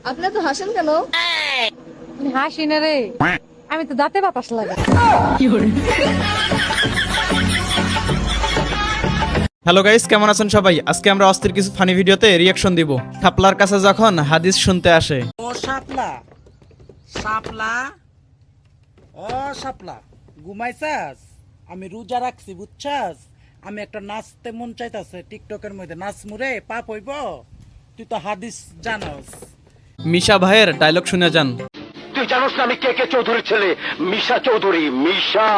আপনি তো হাসেন কেন? হাসি না রে, আমি তো দাঁতে বাতাস লাগে। হ্যালো গাইস, কেমন আছেন সবাই? আজকে আমরা অস্থির কিছু ফানি ভিডিওতে রিয়াকশন দিব। শাপলার কাছে যখন হাদিস শুনতে আসে। ও শাপলা শাপলা ও শাপলা ঘুমাইছাস? আমি রোজা রাখছি বুঝছাস। আমি একটা নাচতে মন চাইতাছে টিকটকের মধ্যে নাচমু রে, পাপ হইব? তুই তো হাদিস জানোস। মিশা ভাইয়ের ডায়লগ শুনে যান। তুই জানোস না আমি কে কে চৌধুরীর ছেলে? মিশা চৌধুরী, মিশা।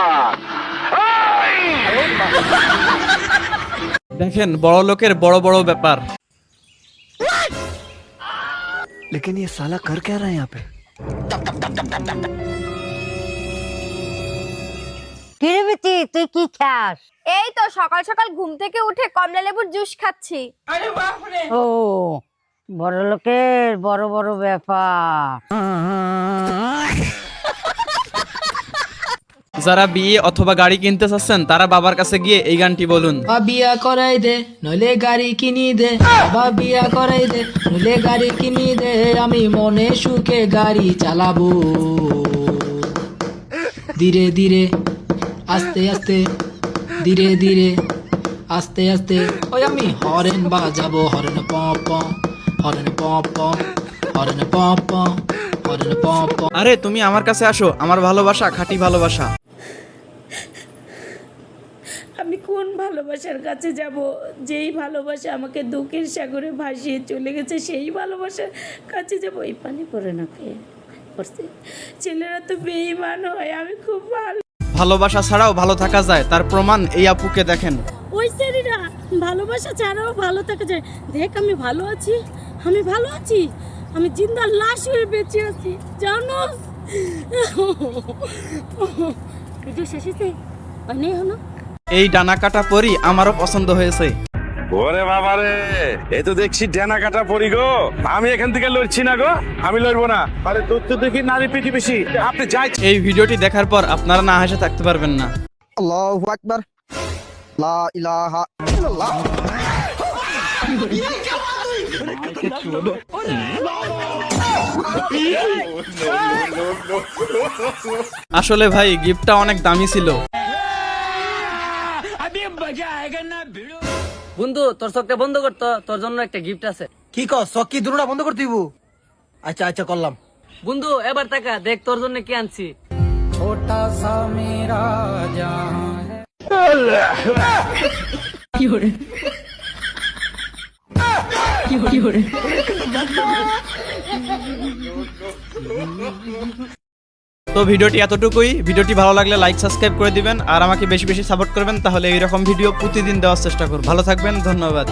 দেখেন বড় লোকের বড় বড় ব্যাপার। लेकिन ये साला कर क्या रहा है यहाँ पे? কিরে বিটি, তুই কি খাস? এই তো সকাল সকাল ঘুম থেকে উঠে কমলা লেবুর জুস খাচ্ছি। ও, বড় লোকের বড় বড় ব্যাপার। যারা বিয়ে অথবা গাড়ি কিনতে চাচ্ছেন তারা বাবার কাছে গিয়ে এই গানটি বলুন। বিয়া করাই দে নইলে গাড়ি কিনি দে, বাবা বিয়া করাই দে নইলে গাড়ি কিনি দে, আমি মনে সুখে গাড়ি চালাবো ধীরে ধীরে আস্তে আস্তে, ধীরে ধীরে আস্তে আস্তে। ওই আমি হরেন বাজাবো, horn pop horn pop horn pop horn pop. আরে তুমি আমার কাছে আসো, আমার ভালোবাসা খাঁটি ভালোবাসা। আমি কোন ভালোবাসার কাছে যাব? যেই ভালোবাসা আমাকে দুঃখের সাগরে ভাসিয়ে চলে গেছে, সেই ভালোবাসার কাছে যাব? এই পানি পড়ে না খেয়ে পড়ছে। ছেলেরা তো বেঈমান হয়। আমি খুব ভালোবাসা ছাড়াও ভালো থাকা যায়, তার প্রমাণ এই আপুকে দেখেন। ওই ছেলেরা ভালোবাসা ছাড়াও ভালো থাকা যায়। দেখ আমি ভালো আছি, আমি ভালো আছি, আমি জিন্দা লাশ হয়ে বেঁচে আছি জানোস। ভিডিও শেষ হয়েছে অনেক হলো। এই ডানা কাটা পরি আমারও পছন্দ হয়েছে। ওরে বাবা রে, এই তো দেখছি ডেনা কাটা পড়ি গো। আমি এখান থেকে লড়ছি না গো, আমি লড়বো না। আরে তোর তো দেখি নারী প্রতিবেশী, আপনি যাই। এই ভিডিওটি দেখার পর আপনারা না হেসে থাকতে পারবেন না। अल्लाहु अकबर, ला इलाहा इल्लल्लाह। আসলে ভাই গিফটটা অনেক দামি ছিল। বন্ধু তোর চোখটা বন্ধ করতো, তোর জন্য একটা গিফট আছে। কি কস? চকি দুটোটা বন্ধ করতে দিব? আচ্ছা আচ্ছা করলাম। বন্ধু এবার টাকা দেখ তোর জন্য কি আনছি। ছোটা সা মেরা জাহান তো ভিডিওটি এতটুকুই। ভিডিওটি ভালো লাগলে লাইক সাবস্ক্রাইব করে দিবেন আর আমাকে বেশি বেশি সাপোর্ট করবেন, তাহলে এইরকম ভিডিও প্রতিদিন দেওয়ার চেষ্টা করব। ভালো থাকবেন, ধন্যবাদ।